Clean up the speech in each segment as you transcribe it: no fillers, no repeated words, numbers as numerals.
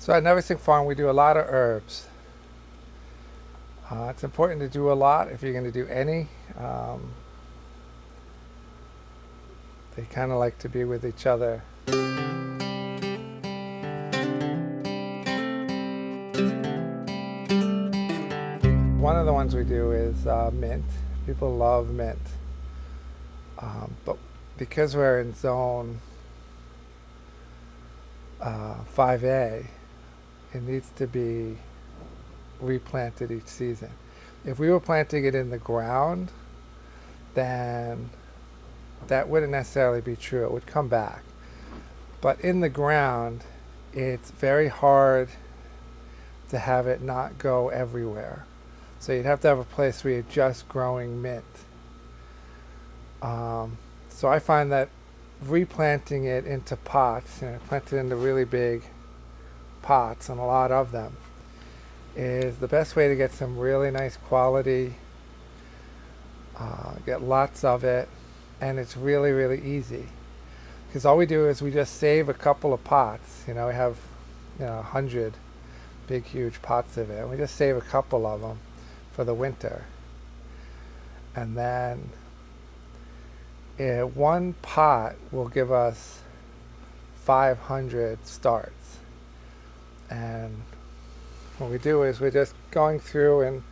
So at Neversink Farm, we do a lot of herbs. It's important to do a lot if you're going to do any. They kind of like to be with each other. One of the ones we do is mint. People love mint. But because we're in zone 5A, it needs to be replanted each season. If we were planting it in the ground, then that wouldn't necessarily be true. It would come back. But in the ground, it's very hard to have it not go everywhere. So you'd have to have a place where you're just growing mint. So I find that replanting it into pots, plant it into really big pots, and a lot of them, is the best way to get some really nice quality, get lots of it, and it's really, really easy. Because all we do is we just save a couple of pots. We have 100 big, huge pots of it, and we just save a couple of them for the winter. And then one pot will give us 500 starts. And what we do is we're just going through and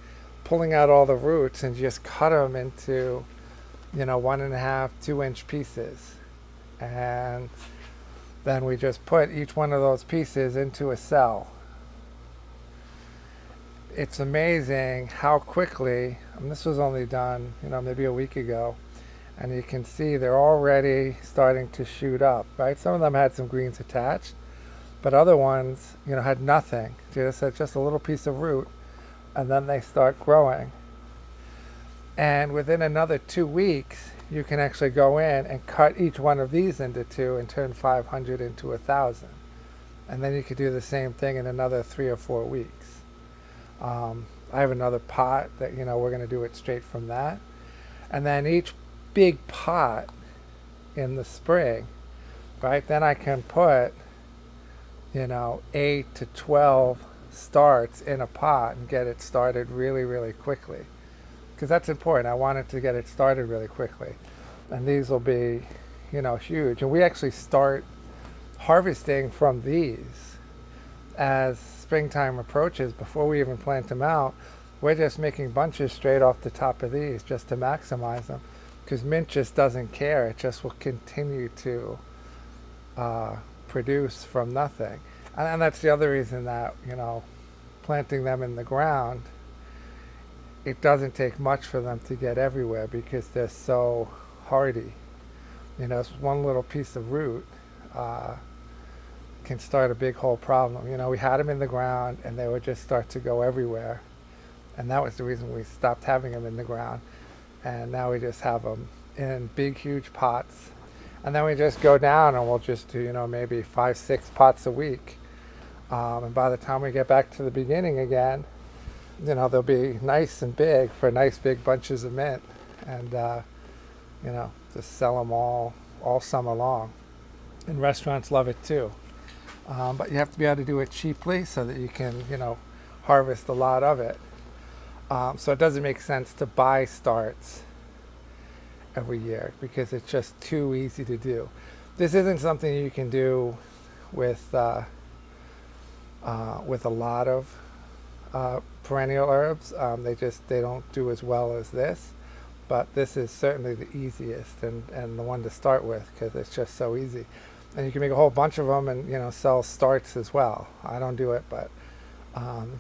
pulling out all the roots and just cut them into 1.5, 2-inch pieces. And then we just put each one of those pieces into a cell. It's amazing how quickly, and this was only done maybe a week ago, and you can see they're already starting to shoot up, right? Some of them had some greens attached, but other ones had nothing. Just had just a little piece of root, and then they start growing. And within another 2 weeks, you can actually go in and cut each one of these into two and turn 500 into 1,000. And then you could do the same thing in another 3 or 4 weeks. I have another pot that we're going to do it straight from that. And then each big pot in the spring, right? Then I can put 8 to 12 starts in a pot and get it started really, really quickly. Because that's important. I wanted to get it started really quickly. And these will be, huge. And we actually start harvesting from these as springtime approaches. Before we even plant them out, we're just making bunches straight off the top of these just to maximize them. Because mint just doesn't care. It just will continue to produce from nothing. And that's the other reason that, planting them in the ground, it doesn't take much for them to get everywhere because they're so hardy. It's one little piece of root can start a big whole problem. We had them in the ground and they would just start to go everywhere. And that was the reason we stopped having them in the ground. And now we just have them in big, huge pots. And then we just go down and we'll just do, maybe 5, 6 pots a week. And by the time we get back to the beginning again, they'll be nice and big for nice big bunches of mint. And, just sell them all summer long. And restaurants love it too. But you have to be able to do it cheaply so that you can, harvest a lot of it. So it doesn't make sense to buy starts every year because it's just too easy to do. This isn't something you can do with a lot of perennial herbs. They don't do as well as this, but this is certainly the easiest and the one to start with because it's just so easy. And you can make a whole bunch of them and sell starts as well. I don't do it, but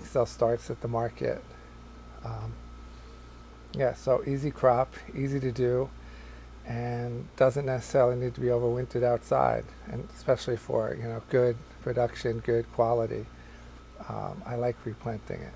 sell starts at the market. So easy crop, easy to do, and doesn't necessarily need to be overwintered outside, and especially for good production, good quality. I like replanting it.